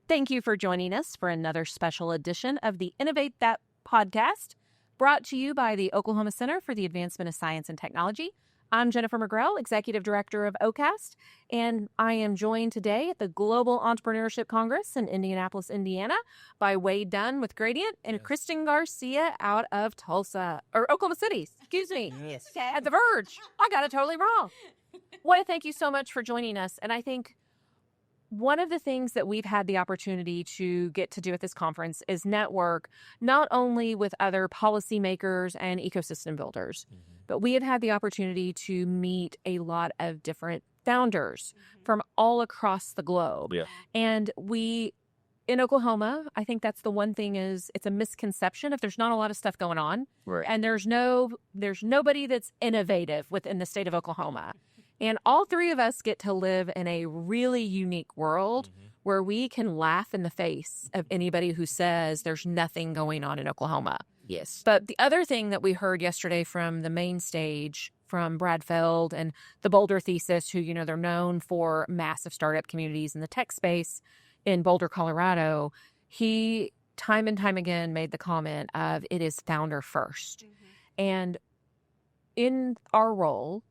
Thank you for joining us for another special edition of the Innovate That podcast, brought to you by the Oklahoma Center for the Advancement of Science and Technology. I'm Jennifer McGrail, Executive Director of OCAST, and I am joined today at the Global Entrepreneurship Congress in Indianapolis, Indiana, by Wade Dunn with Gradient and Kristin Garcia out of Tulsa, or Oklahoma City, excuse me, at the Verge. I got it totally wrong. Want to thank you so much for joining us, and I think one of the things that we've had the opportunity to get to do at this conference is network not only with other policymakers and ecosystem builders, but we have had the opportunity to meet a lot of different founders from all across the globe. Yeah. And in Oklahoma, I think that's the one thing is it's a misconception if there's not a lot of stuff going on. Right. And there's nobody that's innovative within the state of Oklahoma. And all three of us get to live in a really unique world where we can laugh in the face of anybody who says there's nothing going on in Oklahoma. Yes. But the other thing that we heard yesterday from the main stage from Brad Feld and the Boulder Thesis, who, they're known for massive startup communities in the tech space in Boulder, Colorado, he time and time again made the comment of it is founder first. And in our role,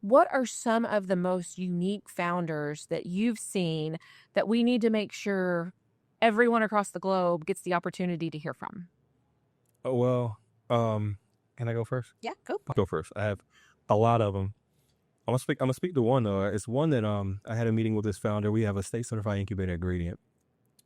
what are some of the most unique founders that you've seen that we need to make sure everyone across the globe gets the opportunity to hear from? Oh, well, can I go first? Yeah, go. I'll go first. I have a lot of them. I'm gonna speak to one though. It's one that I had a meeting with this founder. We have a state certified incubator at Gradient,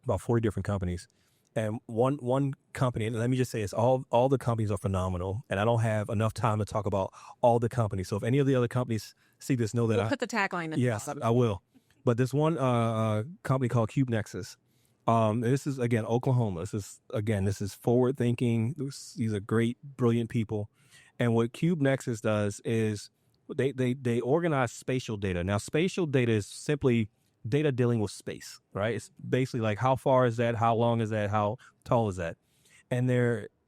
about 40 different companies. And one company, and let me just say it's all the companies are phenomenal, and I don't have enough time to talk about all the companies. So if any of the other companies see this, know that We'll put the tagline in. Yes, I will. But this one company called Cube Nexus. This is again Oklahoma. This is forward thinking. These are great, brilliant people. And what Cube Nexus does is they organize spatial data. Now, spatial data is simply data dealing with space, right? It's basically like how far is that, how long is that, how tall is that, and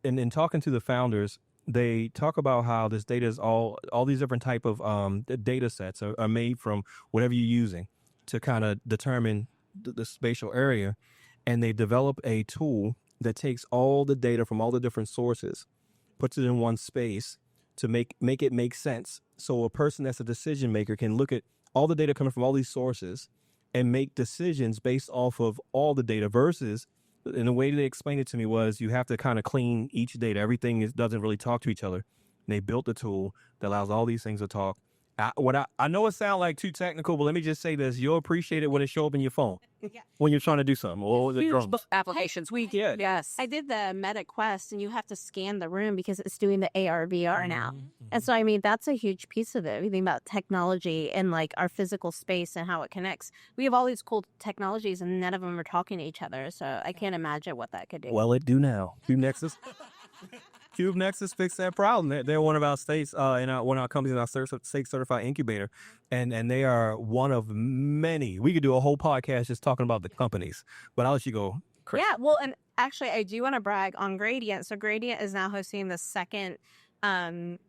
in talking to the founders, they talk about how this data is all these different type of data sets are made from whatever you're using to kind of determine the spatial area, and they develop a tool that takes all the data from all the different sources, puts it in one space to make it make sense, so a person that's a decision maker can look at all the data coming from all these sources and make decisions based off of all the data versus, and the way they explained it to me was you have to kind of clean each data. Everything doesn't really talk to each other. And they built a tool that allows all these things to talk. I know it sounds like too technical, but let me just say this. You'll appreciate it when it shows up in your phone when you're trying to do something. Or the Huge drones. applications. Yes. I did the Meta Quest, and you have to scan the room because it's doing the AR, VR now. And so, that's a huge piece of it. We think about technology and like our physical space and how it connects. We have all these cool technologies, and none of them are talking to each other. So I can't imagine what that could do. Well, it do now. Cube Nexus. Cube Nexus fixed that problem. They're one of our states, one of our companies in our state certified incubator, and they are one of many. We could do a whole podcast just talking about the companies, but I'll let you go, Chris. Yeah, well, and actually, I do want to brag on Gradient. So Gradient is now hosting the second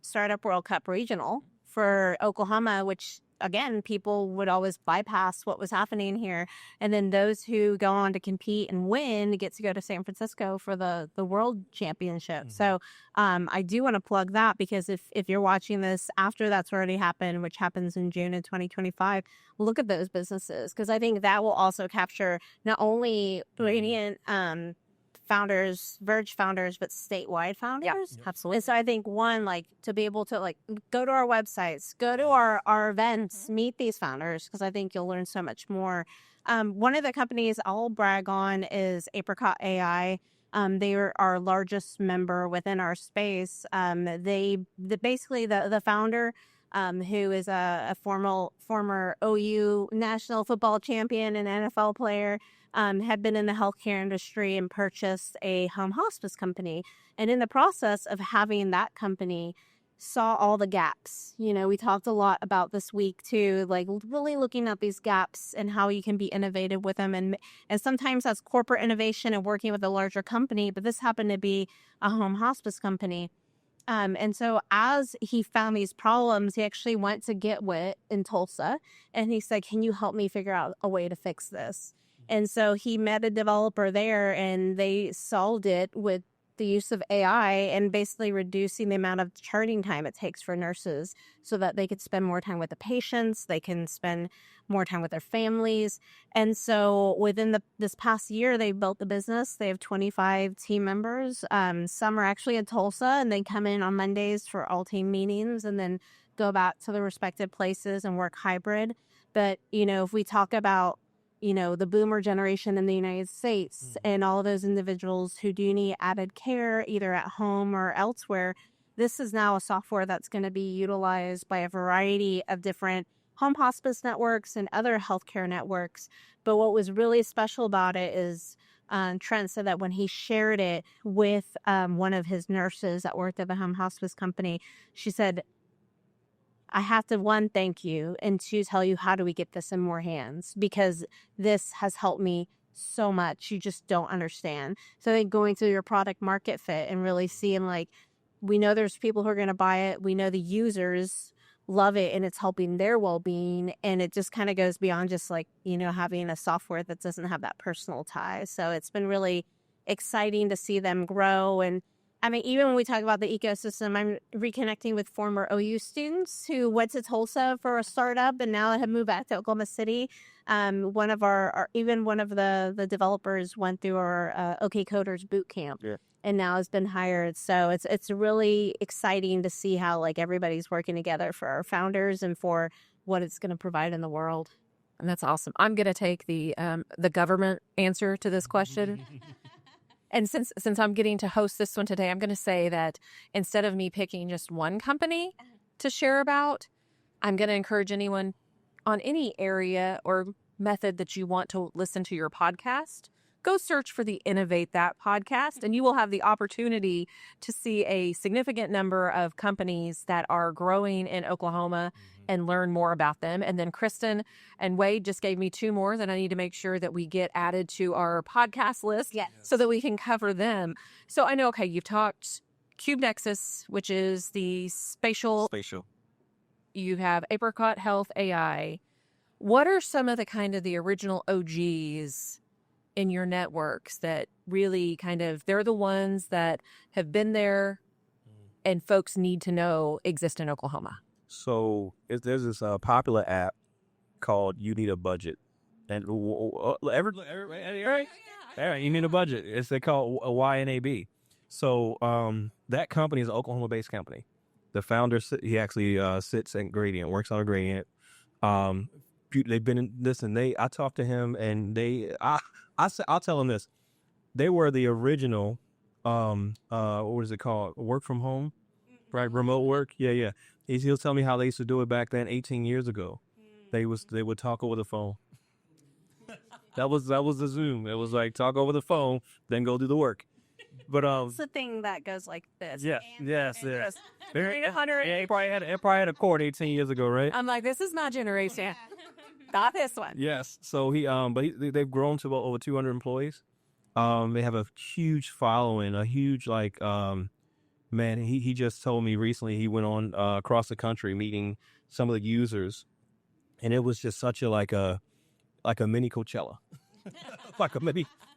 Startup World Cup Regional for Oklahoma, which, again, people would always bypass what was happening here. And then those who go on to compete and win get to go to San Francisco for the World Championship. So I do want to plug that because if you're watching this after that's already happened, which happens in June of 2025, look at those businesses, because I think that will also capture not only Gradient founders, Verge founders, but statewide founders. Yep, absolutely. And so I think to be able to go to our websites, go to our events, meet these founders, because I think you'll learn so much more. One of the companies I'll brag on is Apricot AI. They are our largest member within our space. Basically the founder, who is a former OU national football champion and NFL player, had been in the healthcare industry and purchased a home hospice company. And in the process of having that company, saw all the gaps. We talked a lot about this week too, really looking at these gaps and how you can be innovative with them. And sometimes that's corporate innovation and working with a larger company, but this happened to be a home hospice company. And so as he found these problems, he actually went to Get Wit in Tulsa, and he said, "Can you help me figure out a way to fix this?" And so he met a developer there, and they solved it with the use of AI and basically reducing the amount of charting time it takes for nurses so that they could spend more time with the patients, they can spend more time with their families. And so within this past year, they built the business. They have 25 team members. Some are actually in Tulsa, and they come in on Mondays for all team meetings and then go back to the respective places and work hybrid. But, if we talk about the boomer generation in the United States and all those individuals who do need added care either at home or elsewhere, this is now a software that's going to be utilized by a variety of different home hospice networks and other healthcare networks. But what was really special about it is Trent said that when he shared it with one of his nurses that worked at the home hospice company, she said, I have to, one, thank you, and two, tell you how do we get this in more hands, because this has helped me so much. You just don't understand. So I think going through your product market fit and really seeing, like, we know there's people who are going to buy it. We know the users love it and it's helping their well-being. And it just kind of goes beyond just like, having a software that doesn't have that personal tie. So it's been really exciting to see them grow. And I mean, even when we talk about the ecosystem, I'm reconnecting with former OU students who went to Tulsa for a startup and now have moved back to Oklahoma City. One of one of the developers went through our OK Coders boot camp. Yeah. And now has been hired. So it's really exciting to see how like everybody's working together for our founders and for what it's going to provide in the world. And that's awesome. I'm going to take the government answer to this question. And since I'm getting to host this one today, I'm going to say that instead of me picking just one company to share about, I'm going to encourage anyone on any area or method that you want to listen to your podcast, go search for the Innovate That podcast, and you will have the opportunity to see a significant number of companies that are growing in Oklahoma and learn more about them. And then Kristen and Wade just gave me two more that I need to make sure that we get added to our podcast list so that we can cover them. So I know, okay, you've talked Cube Nexus, which is the spatial. You have Apricot Health AI. What are some of the original OGs in your networks that really they're the ones that have been there and folks need to know exist in Oklahoma? So there's this popular app called You Need a Budget. And everybody, you need a budget. It's called a YNAB. So that company is an Oklahoma-based company. The founder, he actually sits at Gradient, works on a Gradient. They've been in this, and I talked to him, and I'll tell him this. They were the original, what is it called? Work from home, right? Remote work. Yeah. He'll tell me how they used to do it back then, 18 years ago. They would talk over the phone. That was the Zoom. It was like talk over the phone, then go do the work. But it's the thing that goes like this. Yes. It probably had a cord 18 years ago, right? I'm like, this is my generation. Not this one. Yes. So they've grown to over 200 employees. They have a huge following, a huge man. He just told me recently he went on across the country meeting some of the users, and it was just such a mini Coachella.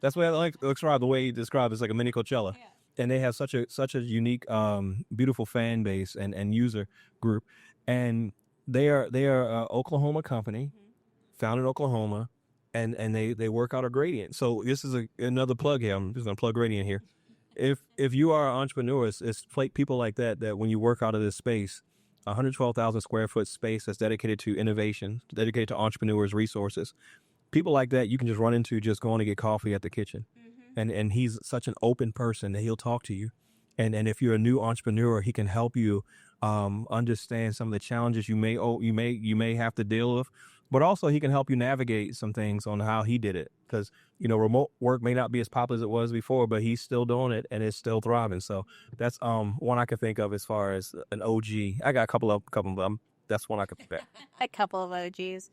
That's what I like to describe the way he described it. It's like a mini Coachella. Yeah. And they have such a unique, beautiful fan base and user group. And they are an Oklahoma company, founded in Oklahoma, and they work out of Gradient. So this is another plug here. I'm just going to plug Gradient here. If you are an entrepreneur, it's people like that when you work out of this space, 112,000 square foot space that's dedicated to innovation, dedicated to entrepreneurs' resources. People like that you can just run into just going to get coffee at the kitchen. And he's such an open person that he'll talk to you. And if you're a new entrepreneur, he can help you understand some of the challenges you may have to deal with. But also he can help you navigate some things on how he did it. Because, remote work may not be as popular as it was before, but he's still doing it and it's still thriving. So that's one I can think of as far as an OG. I got a couple of them. That's one I could think of. A couple of OGs.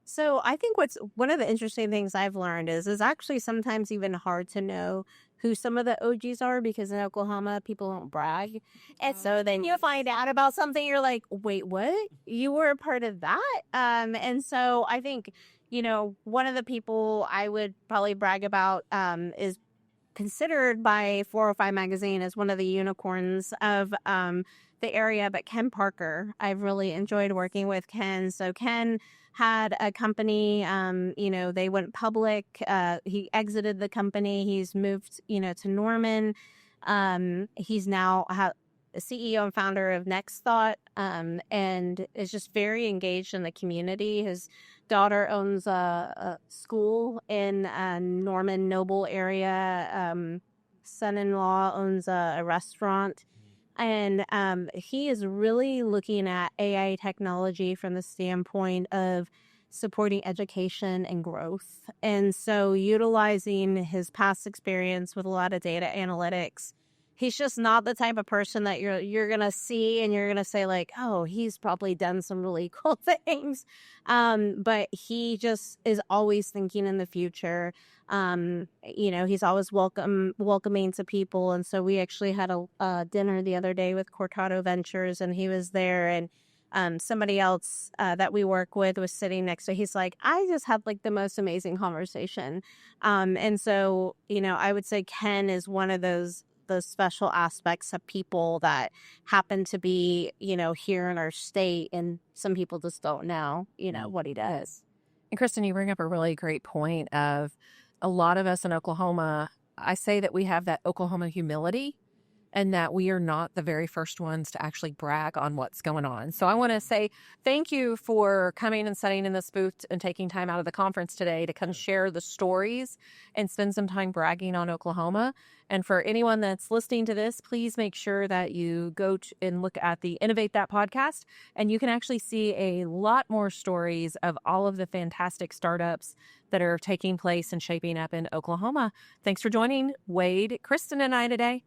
So I think one of the interesting things I've learned is actually sometimes even hard to know who some of the OGs are, because in Oklahoma, people don't brag. And so then you find out about something, you're like, wait, what? You were a part of that? And so I think, one of the people I would probably brag about is considered by 405 magazine as one of the unicorns of the area, but Ken Parker. I've really enjoyed working with Ken. So Ken had a company, they went public. He exited the company. He's moved, to Norman. He's now a CEO and founder of Next Thought, and is just very engaged in the community. His daughter owns a school in Norman Noble area. Son-in-law owns a restaurant. And he is really looking at AI technology from the standpoint of supporting education and growth. And so utilizing his past experience with a lot of data analytics, he's just not the type of person that you're going to see and you're going to say like, oh, he's probably done some really cool things. But he just is always thinking in the future. He's always welcoming to people. And so we actually had a dinner the other day with Cortado Ventures, and he was there, and somebody else that we work with was sitting next to. He's like, I just had like the most amazing conversation. And so, I would say Ken is one of those special aspects of people that happen to be, here in our state, and some people just don't know, what he does. And Kristen, you bring up a really great point of a lot of us in Oklahoma. I say that we have that Oklahoma humility, and that we are not the very first ones to actually brag on what's going on. So I want to say thank you for coming and sitting in this booth and taking time out of the conference today to come share the stories and spend some time bragging on Oklahoma. And for anyone that's listening to this, please make sure that you go and look at the Innovate That podcast, and you can actually see a lot more stories of all of the fantastic startups that are taking place and shaping up in Oklahoma. Thanks for joining Wade, Kristen, and I today.